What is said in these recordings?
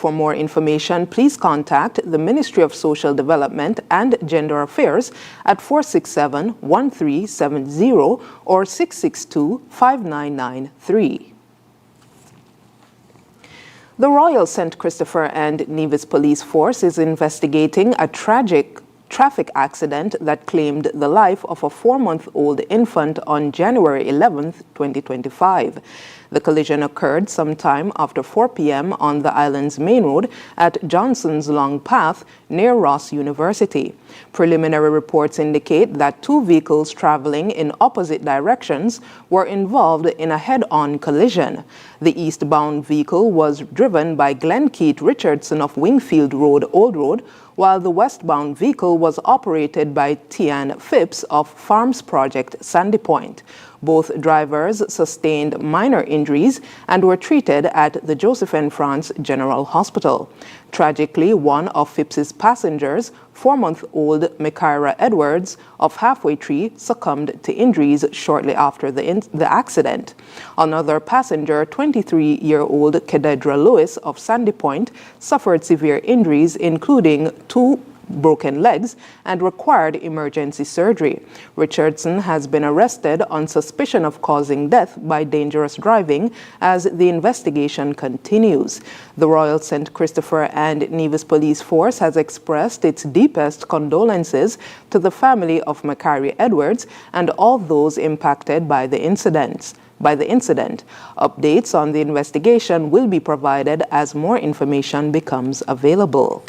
For more information, please contact the Ministry of Social Development and Gender Affairs at 467-1370 or 662-5993. The Royal St. Christopher and Nevis Police Force is investigating a tragic traffic accident that claimed the life of a 4-month-old infant on January 11, 2025. The collision occurred sometime after 4 p.m. on the island's main road at Johnson's Long Path near Ross University. Preliminary reports indicate that 2 vehicles traveling in opposite directions were involved in a head-on collision. The eastbound vehicle was driven by Glenn Keith Richardson of Wingfield Road, Old Road, while the westbound vehicle was operated by Tian Phipps of Farms Project, Sandy Point. Both drivers sustained minor injuries and were treated at the Joseph N. France General Hospital. Tragically, one of Phipps's passengers, 4-month-old Mikaira Edwards of Halfway Tree, succumbed to injuries shortly after the accident. Another passenger, 23-year-old Kededra Lewis of Sandy Point, suffered severe injuries, including 2 broken legs, and required emergency surgery. Richardson has been arrested on suspicion of causing death by dangerous driving as the investigation continues. The Royal St. Christopher and Nevis Police Force has expressed its deepest condolences to the family of Makairi Edwards and all those impacted by the incident. Updates on the investigation will be provided as more information becomes available.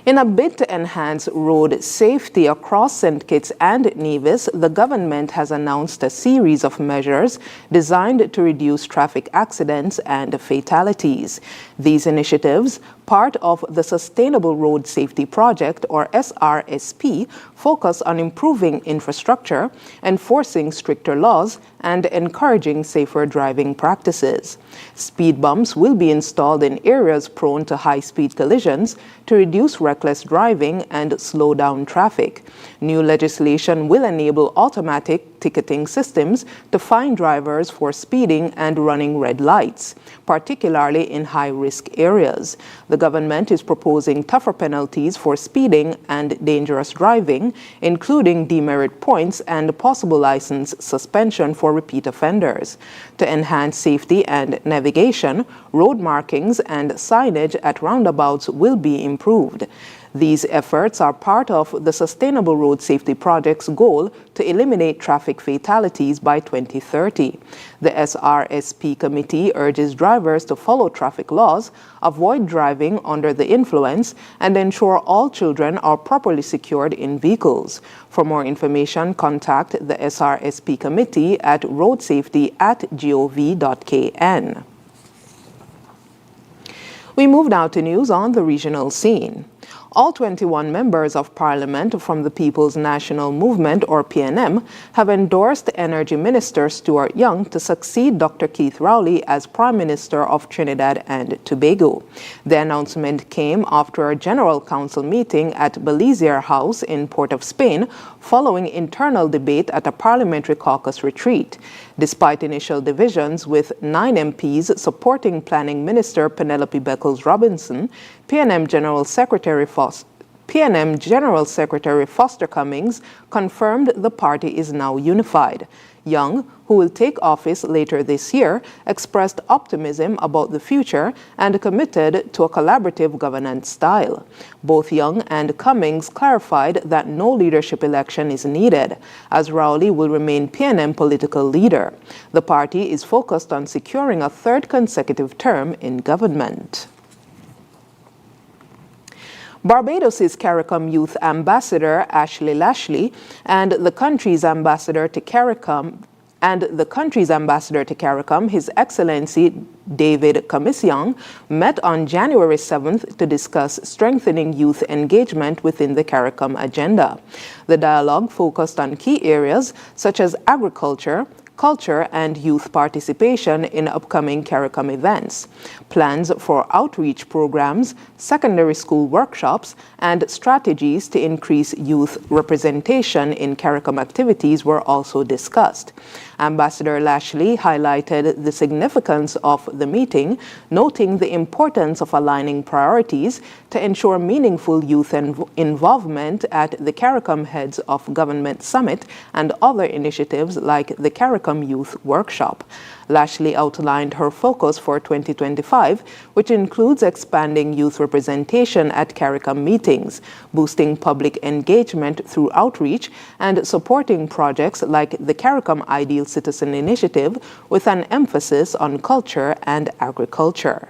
In a bid to enhance road safety across St. Kitts and Nevis, the government has announced a series of measures designed to reduce traffic accidents and fatalities. These initiatives, part of the Sustainable Road Safety Project, or SRSP, focus on improving infrastructure, enforcing stricter laws, and encouraging safer driving practices. Speed bumps will be installed in areas prone to high-speed collisions to reduce reckless driving and slow down traffic. New legislation will enable automatic ticketing systems to fine drivers for speeding and running red lights, particularly in high-risk areas. The government is proposing tougher penalties for speeding and dangerous driving, including demerit points and possible license suspension for repeat offenders. To enhance safety and navigation, road markings and signage at roundabouts will be improved. These efforts are part of the Sustainable Road Safety Project's goal to eliminate traffic fatalities by 2030. The SRSP committee urges drivers to follow traffic laws, avoid driving under the influence, and ensure all children are properly secured in vehicles. For more information, contact the SRSP committee at roadsafety@gov.kn. We move now to news on the regional scene. All 21 members of Parliament from the People's National Movement, or PNM, have endorsed Energy Minister Stuart Young to succeed Dr. Keith Rowley as Prime Minister of Trinidad and Tobago. The announcement came after a General Council meeting at Belizier House in Port of Spain, following internal debate at a parliamentary caucus retreat. Despite initial divisions with 9 MPs supporting Planning Minister Penelope Beckles-Robinson, PNM General Secretary Foster Cummings confirmed the party is now unified. Young, who will take office later this year, expressed optimism about the future and committed to a collaborative governance style. Both Young and Cummings clarified that no leadership election is needed, as Rowley will remain PNM political leader. The party is focused on securing a 3rd consecutive term in government. Barbados' CARICOM Youth Ambassador Ashley Lashley and the country's ambassador to CARICOM, His Excellency David Comisiong, met on January 7th to discuss strengthening youth engagement within the CARICOM agenda. The dialogue focused on key areas such as agriculture, culture, and youth participation in upcoming CARICOM events. Plans for outreach programs, secondary school workshops, and strategies to increase youth representation in CARICOM activities were also discussed. Ambassador Lashley highlighted the significance of the meeting, noting the importance of aligning priorities to ensure meaningful youth involvement at the CARICOM Heads of Government Summit and other initiatives like the CARICOM Youth Workshop. Lashley outlined her focus for 2025, which includes expanding youth representation at CARICOM meetings, boosting public engagement through outreach, and supporting projects like the CARICOM Ideal Citizen Initiative with an emphasis on culture and agriculture.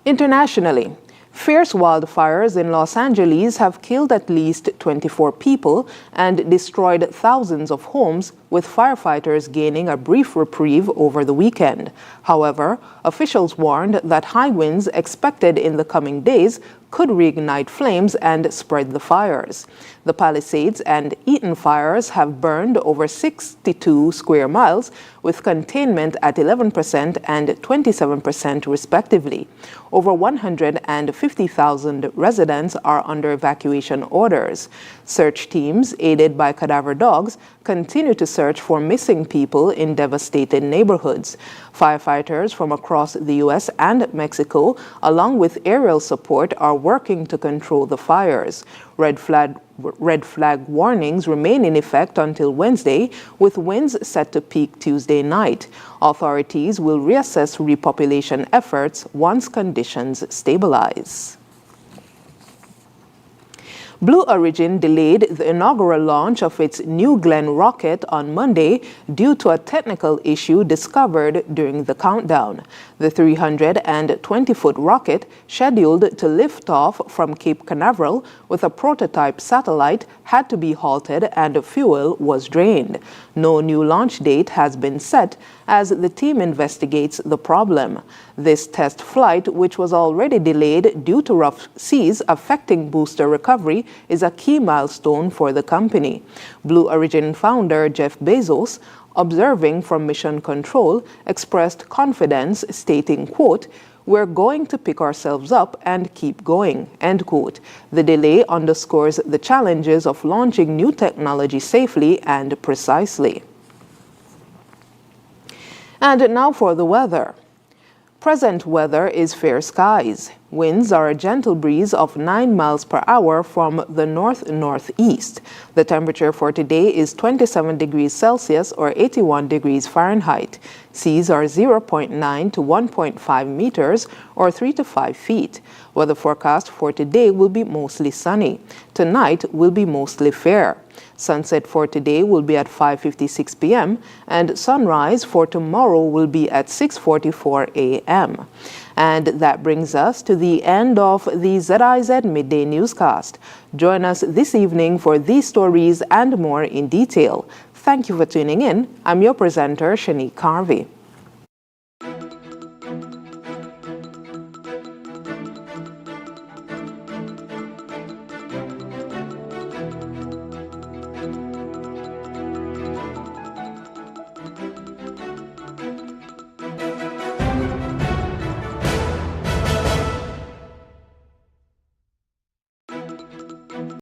Internationally, fierce wildfires in Los Angeles have killed at least 24 people and destroyed thousands of homes, with firefighters gaining a brief reprieve over the weekend. However, officials warned that high winds expected in the coming days could reignite flames and spread the fires. The Palisades and Eaton fires have burned over 62 square miles, with containment at 11% and 27% respectively. Over 150,000 residents are under evacuation orders. Search teams, aided by cadaver dogs, continue to search for missing people in devastated neighborhoods. Firefighters from across the U.S. and Mexico, along with aerial support, are working to control the fires. Red flag warnings remain in effect until Wednesday, with winds set to peak Tuesday night. Authorities will reassess repopulation efforts once conditions stabilize. Blue Origin delayed the inaugural launch of its New Glenn rocket on Monday due to a technical issue discovered during the countdown. The 320-foot rocket, scheduled to lift off from Cape Canaveral with a prototype satellite, had to be halted and fuel was drained. No new launch date has been set as the team investigates the problem. This test flight, which was already delayed due to rough seas affecting booster recovery, is a key milestone for the company. Blue Origin founder Jeff Bezos, observing from Mission Control, expressed confidence, stating, quote, "We're going to pick ourselves up and keep going," end quote. The delay underscores the challenges of launching new technology safely and precisely. And now for the weather. Present weather is fair skies. Winds are a gentle breeze of 9 miles per hour from the north-northeast. The temperature for today is 27 degrees Celsius or 81 degrees Fahrenheit. Seas are 0.9 to 1.5 meters or 3 to 5 feet. Weather forecast for today will be mostly sunny. Tonight will be mostly fair. Sunset for today will be at 5:56 p.m. and sunrise for tomorrow will be at 6:44 a.m. And that brings us to the end of the ZIZ Midday Newscast. Join us this evening for these stories and more in detail. Thank you for tuning in. I'm your presenter, Shanique Carvey.